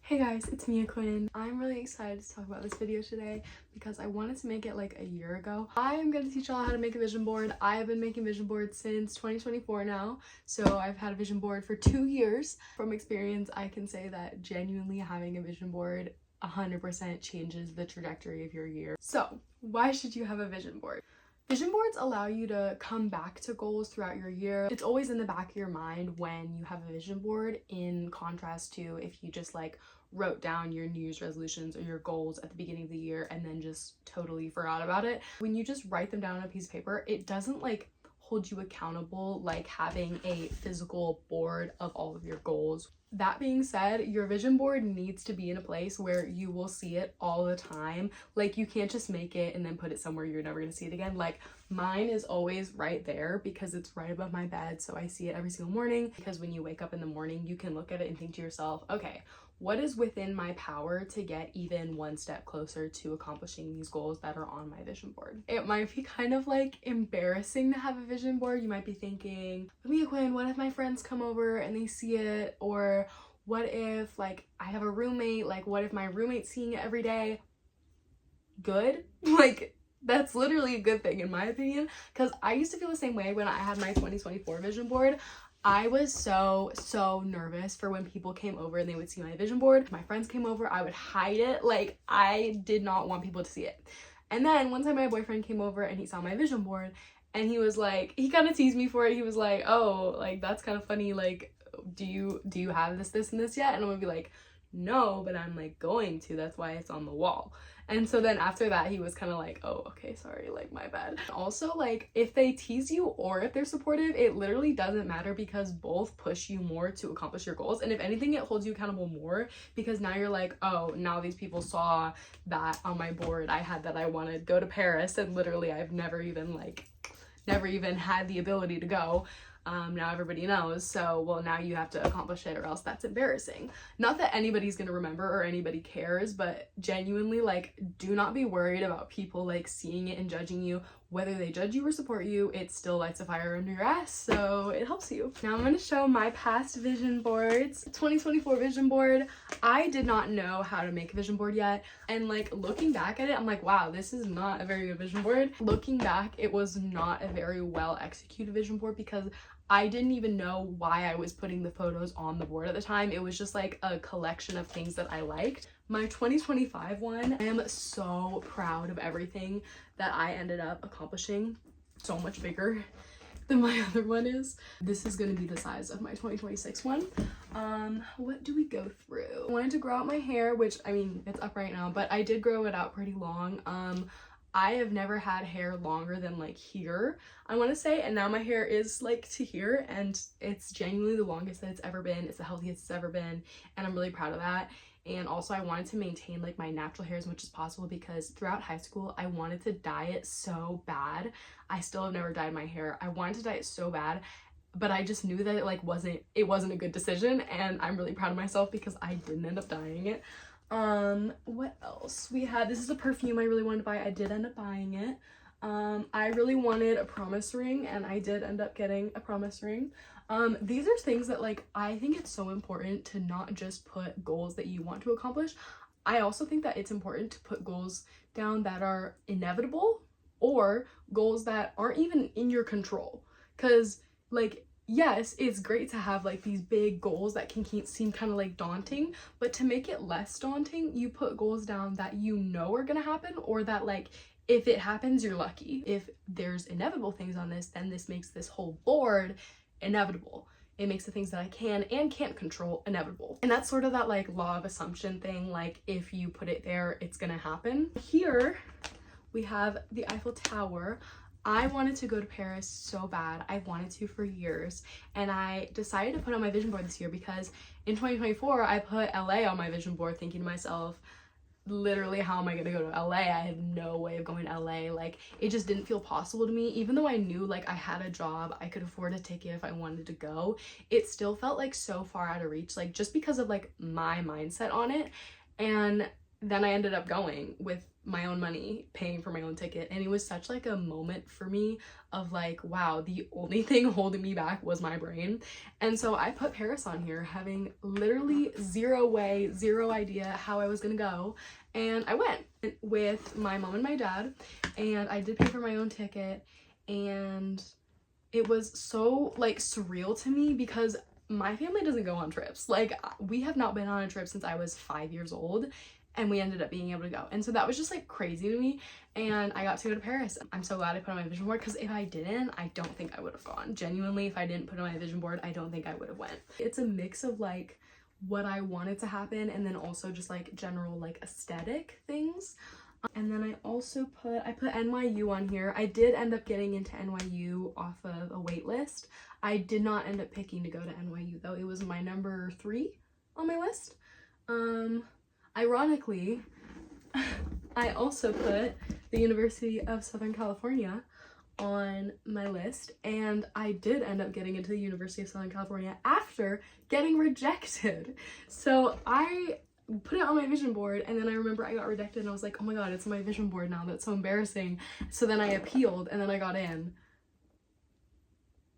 Hey guys, it's Mia Quinn. I'm really excited to talk about this video today because I wanted to make it like a year ago. I am going to teach y'all how to make a vision board. I have been making vision boards since 2024 now, so I've had a vision board for 2 years. From experience, I can say that genuinely having a vision board 100% changes the trajectory of your year. So, why should you have a vision board? Vision boards allow you to come back to goals throughout your year. It's always in the back of your mind when you have a vision board, in contrast to if you just like wrote down your New Year's resolutions or your goals at the beginning of the year and then just totally forgot about it. When you just write them down on a piece of paper, it doesn't like hold you accountable like having a physical board of all of your goals. That being said, your vision board needs to be in a place where you will see it all the time. Like, you can't just make it and then put it somewhere you're never gonna see it again. Like, mine is always right there because it's right above my bed, so I see it every single morning. Because when you wake up in the morning, you can look at it and think to yourself, okay, what is within my power to get even one step closer to accomplishing these goals that are on my vision board? It might be kind of like embarrassing to have a vision board. You might be thinking, Mia Quinn, what if my friends come over and they see it? Or what if like I have a roommate? Like, what if my roommate's seeing it every day? Good. Like, that's literally a good thing in my opinion, because I used to feel the same way when I had my 2024 vision board. I was so nervous for when people came over and they would see my vision board. If my friends came over, I would hide it. Like, I did not want people to see it. And then one time my boyfriend came over and he saw my vision board and he was like, he kind of teased me for it. He was like, oh, like, that's kind of funny. Like, do you have this and this yet? And I'm gonna be like, no, but I'm like going to, that's why it's on the wall. And so then after that, he was kind of like, oh, okay, sorry, like, my bad. Also, like, if they tease you or if they're supportive, it literally doesn't matter because both push you more to accomplish your goals. And if anything, it holds you accountable more because now you're like, oh, now these people saw that on my board I had that I wanted to go to Paris, and literally I've never even had the ability to go. Now everybody knows, so well, now you have to accomplish it or else that's embarrassing. Not that anybody's gonna remember or anybody cares, but genuinely, like, do not be worried about people like seeing it and judging you. Whether they judge you or support you, it still lights a fire under your ass, so it helps you. Now I'm gonna show my past vision boards. 2024 vision board, I did not know how to make a vision board yet, and like looking back at it, I'm like, wow, this is not a very good vision board. Looking back, it was not a very well executed vision board because I didn't even know why I was putting the photos on the board at the time. It was just like a collection of things that I liked. My 2025 one, I am so proud of everything that I ended up accomplishing. So much bigger than my other one is. This is gonna be the size of my 2026 one. What do we go through? I wanted to grow out my hair, which, I mean, it's up right now, but I did grow it out pretty long. I have never had hair longer than like here, I want to say, and now my hair is like to here, and it's genuinely the longest that it's ever been. It's the healthiest it's ever been, and I'm really proud of that. And also I wanted to maintain like my natural hair as much as possible because throughout high school I wanted to dye it so bad. I still have never dyed my hair. I wanted to dye it so bad, but I just knew that it wasn't a good decision, and I'm really proud of myself because I didn't end up dyeing it. What else? We had, this is a perfume I really wanted to buy. I did end up buying it. I really wanted a promise ring, and I did end up getting a promise ring. These are things that, like, I think it's so important to not just put goals that you want to accomplish. I also think that it's important to put goals down that are inevitable or goals that aren't even in your control. Because, like, yes, it's great to have like these big goals that can seem kind of like daunting, but to make it less daunting, you put goals down that you know are gonna happen, or that like if it happens, you're lucky. If there's inevitable things on this, then this makes this whole board inevitable. It makes the things that I can and can't control inevitable. And that's sort of that like law of assumption thing, like if you put it there, it's gonna happen. Here we have the Eiffel Tower. I wanted to go to Paris so bad. I've wanted to for years, and I decided to put on my vision board this year because in 2024 I put LA on my vision board, thinking to myself, literally, how am I gonna go to LA? I had no way of going to LA. Like, it just didn't feel possible to me. Even though I knew like I had a job, I could afford a ticket if I wanted to go, it still felt like so far out of reach, like just because of like my mindset on it. And then I ended up going with my own money, paying for my own ticket, and it was such like a moment for me of like, wow, the only thing holding me back was my brain. And so I put Paris on here, having literally zero idea how I was gonna go, and I went with my mom and my dad, and I did pay for my own ticket, and it was so like surreal to me because my family doesn't go on trips. Like, we have not been on a trip since I was 5 years old, and we ended up being able to go. And so that was just like crazy to me, and I got to go to Paris. I'm so glad I put on my vision board, because if I didn't, I don't think I would have gone. Genuinely, if I didn't put on my vision board, I don't think I would have went. It's a mix of like what I wanted to happen, and then also just like general like aesthetic things. And then I put NYU on here. I did end up getting into NYU off of a wait list. I did not end up picking to go to NYU though. It was my number 3 on my list. Ironically, I also put the University of Southern California on my list, and I did end up getting into the University of Southern California after getting rejected. So I put it on my vision board, and then I remember I got rejected, and I was like, oh my god, it's on my vision board now, that's so embarrassing. So then I appealed, and then I got in.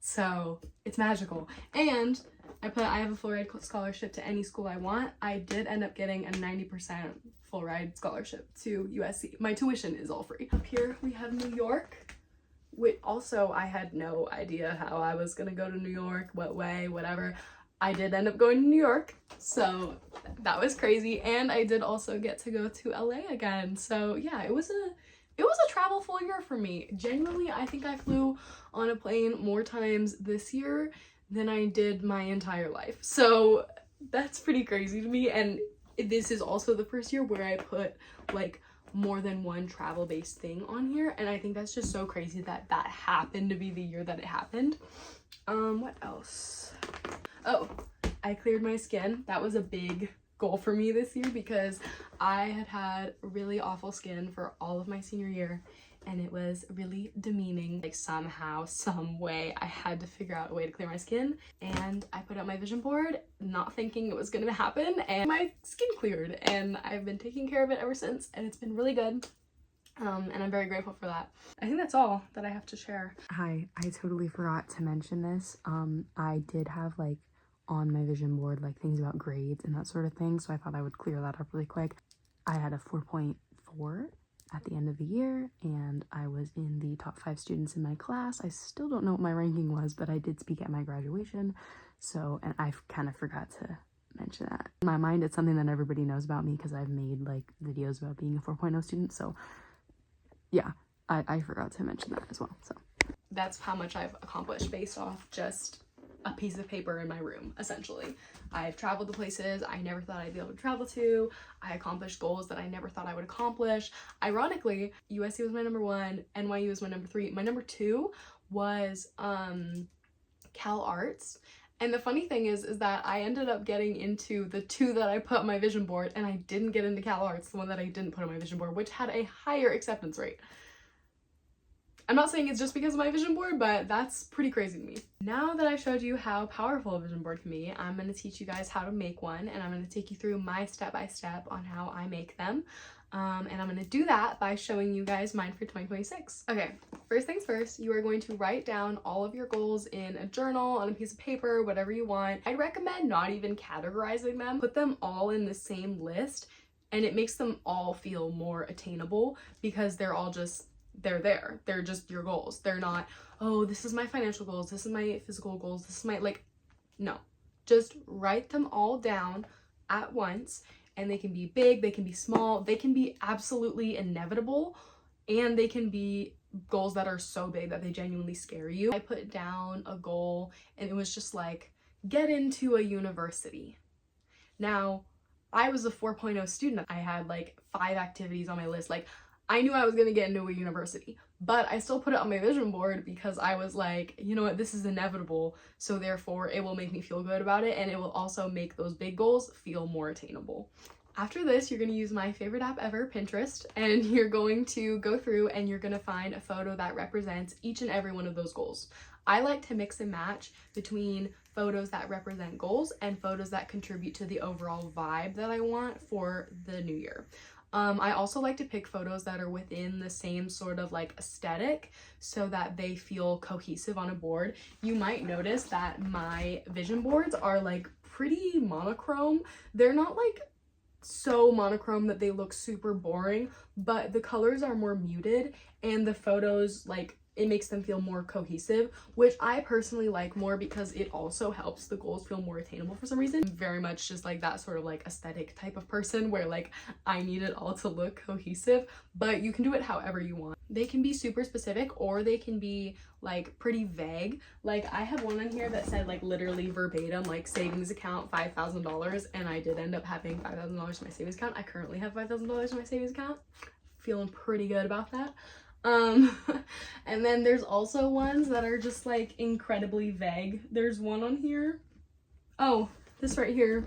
So it's magical. And I have a full ride scholarship to any school I want. I did end up getting a 90% full ride scholarship to USC. My tuition is all free. Up here we have New York, which also I had no idea how I was gonna go to New York, what way, whatever. I did end up going to New York, so that was crazy. And I did also get to go to LA again. So yeah, it was a travel full year for me. Genuinely, I think I flew on a plane more times this year than I did my entire life. So that's pretty crazy to me. And this is also the first year where I put like more than one travel-based thing on here, and I think that's just so crazy that that happened to be the year that it happened. What else? Oh, I cleared my skin. That was a big goal for me this year because I had really awful skin for all of my senior year, and it was really demeaning. Like somehow, some way, I had to figure out a way to clear my skin, and I put out my vision board not thinking it was gonna happen, and my skin cleared, and I've been taking care of it ever since, and it's been really good. And I'm very grateful for that. I think that's all that I have to share. Hi, I totally forgot to mention this. I did have like on my vision board like things about grades and that sort of thing, so I thought I would clear that up really quick. I had a 4.4 at the end of the year, and I was in the top 5 students in my class. I still don't know what my ranking was, but I did speak at my graduation, so, and I kind of forgot to mention that. In my mind, it's something that everybody knows about me because I've made like videos about being a 4.0 student, so yeah, I forgot to mention that as well. So that's how much I've accomplished based off just a piece of paper in my room, essentially. I've traveled to places I never thought I'd be able to travel to. I accomplished goals that I never thought I would accomplish. Ironically, USC was my number 1, NYU was my number 3. My number 2 was Cal Arts. And the funny thing is that I ended up getting into the 2 that I put on my vision board, and I didn't get into Cal Arts, the one that I didn't put on my vision board, which had a higher acceptance rate. I'm not saying it's just because of my vision board, but that's pretty crazy to me. Now that I've showed you how powerful a vision board can be, I'm going to teach you guys how to make one, and I'm going to take you through my step-by-step on how I make them. And I'm going to do that by showing you guys mine for 2026. Okay, first things first, you are going to write down all of your goals in a journal, on a piece of paper, whatever you want. I'd recommend not even categorizing them. Put them all in the same list, and it makes them all feel more attainable because they're all just there. They're just your goals. They're not, oh, this is my financial goals, this is my physical goals, this is my, like, no. Just write them all down at once, and they can be big, they can be small, they can be absolutely inevitable, and they can be goals that are so big that they genuinely scare you. I put down a goal, and it was just like, get into a university. Now, I was a 4.0 student. I had like 5 activities on my list. Like, I knew I was gonna get into a university, but I still put it on my vision board because I was like, you know what, this is inevitable, so therefore it will make me feel good about it, and it will also make those big goals feel more attainable. After this, you're gonna use my favorite app ever, Pinterest, and you're going to go through and you're gonna find a photo that represents each and every one of those goals. I like to mix and match between photos that represent goals and photos that contribute to the overall vibe that I want for the new year. I also like to pick photos that are within the same sort of like aesthetic so that they feel cohesive on a board. You might notice that my vision boards are like pretty monochrome. They're not like so monochrome that they look super boring, but the colors are more muted and the photos, like, it makes them feel more cohesive, which I personally like more because it also helps the goals feel more attainable for some reason. I'm very much just like that sort of like aesthetic type of person where like I need it all to look cohesive, but you can do it however you want. They can be super specific or they can be like pretty vague. Like I have one on here that said like literally verbatim like savings account $5,000, and I did end up having $5,000 in my savings account. I currently have $5,000 in my savings account. Feeling pretty good about that. And then there's also ones that are just like incredibly vague. There's one on here. Oh, this right here.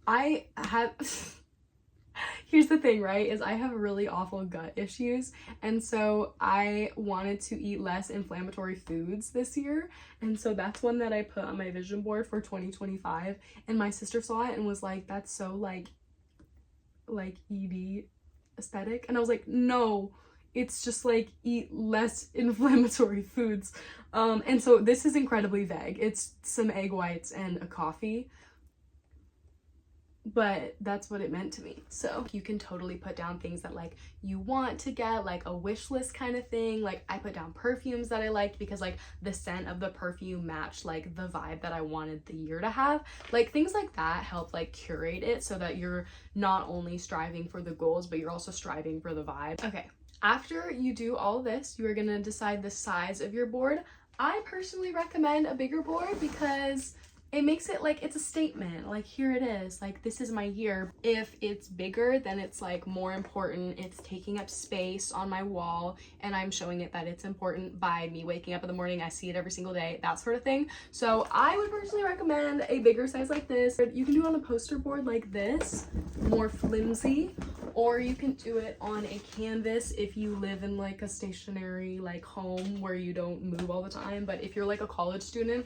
I have here's the thing, right, is I have really awful gut issues, and so I wanted to eat less inflammatory foods this year, and so that's one that I put on my vision board for 2025, and my sister saw it and was like, that's so like ED aesthetic, and I was like, no, it's just like eat less inflammatory foods. And so this is incredibly vague. It's some egg whites and a coffee, but that's what it meant to me. So you can totally put down things that like you want to get, like a wish list kind of thing. Like I put down perfumes that I liked because like the scent of the perfume matched like the vibe that I wanted the year to have. Like things like that help like curate it so that you're not only striving for the goals, but you're also striving for the vibe. Okay. After you do all of this, you are gonna decide the size of your board. I personally recommend a bigger board because it makes it like it's a statement. Like here it is, like this is my year. If it's bigger, then it's like more important. It's taking up space on my wall and I'm showing it that it's important by me waking up in the morning. I see it every single day, that sort of thing. So I would personally recommend a bigger size like this. You can do it on a poster board like this, more flimsy, or you can do it on a canvas if you live in like a stationary like home where you don't move all the time. But if you're like a college student,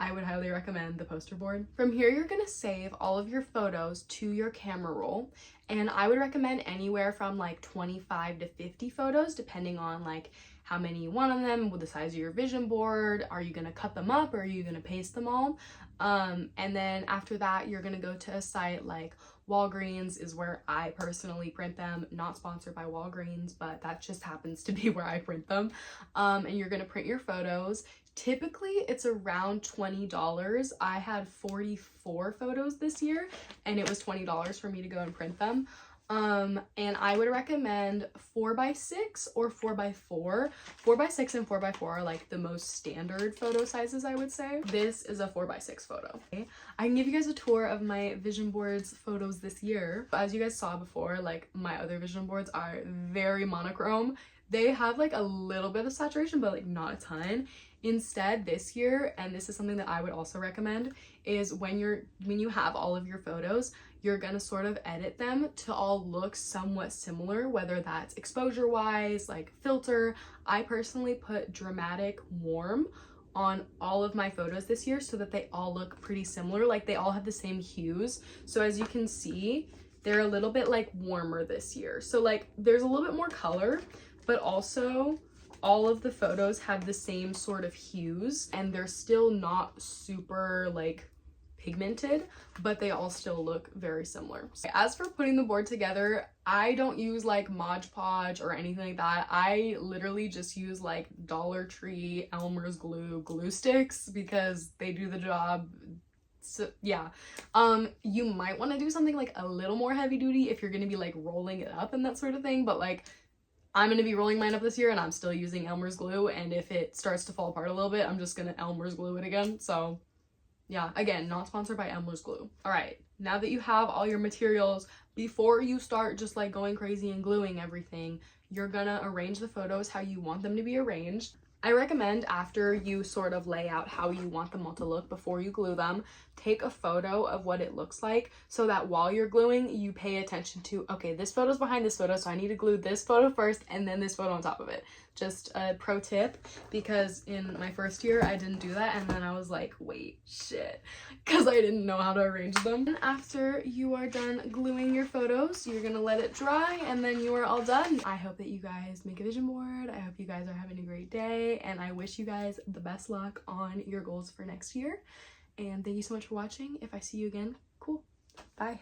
I would highly recommend the poster board. From here, you're gonna save all of your photos to your camera roll, and I would recommend anywhere from like 25 to 50 photos depending on like how many you want on them, with the size of your vision board. Are you gonna cut them up or are you gonna paste them all? And then after that, you're gonna go to a site like Walgreens is where I personally print them. Not sponsored by Walgreens, but that just happens to be where I print them. And you're gonna print your photos. Typically it's around $20. I had 44 photos this year and it was $20 for me to go and print them. And I would recommend 4x6 or 4x4. 4x6 and 4x4 are like the most standard photo sizes, I would say. This is a 4x6 photo. Okay? I can give you guys a tour of my vision boards photos this year. As you guys saw before, like my other vision boards are very monochrome. They have like a little bit of saturation, but like not a ton. Instead, this year, and this is something that I would also recommend, is when you have all of your photos, you're gonna sort of edit them to all look somewhat similar, whether that's exposure wise, like filter. I personally put dramatic warm on all of my photos this year so that they all look pretty similar, like they all have the same hues. So as you can see, they're a little bit like warmer this year. So like there's a little bit more color, but also all of the photos have the same sort of hues and they're still not super like pigmented, but they all still look very similar. As for putting the board together, I don't use like Mod Podge or anything like that. I literally just use like Dollar Tree Elmer's glue sticks because they do the job. So yeah, you might want to do something like a little more heavy duty if you're going to be like rolling it up and that sort of thing, but like I'm going to be rolling mine up this year and I'm still using Elmer's glue, and if it starts to fall apart a little bit, I'm just going to Elmer's glue it again. So yeah, again, not sponsored by Elmer's glue. All right, now that you have all your materials, before you start just like going crazy and gluing everything, you're gonna arrange the photos how you want them to be arranged. I recommend after you sort of lay out how you want them all to look before you glue them, take a photo of what it looks like so that while you're gluing, you pay attention to, okay, this photo's behind this photo, so I need to glue this photo first and then this photo on top of it. Just a pro tip, because in my first year I didn't do that, and then I was like, wait, shit, because I didn't know how to arrange them. And after you are done gluing your photos, you're gonna let it dry, and then you are all done. I hope that you guys make a vision board. I hope you guys are having a great day, and I wish you guys the best luck on your goals for next year. And thank you so much for watching. If I see you again, cool. Bye.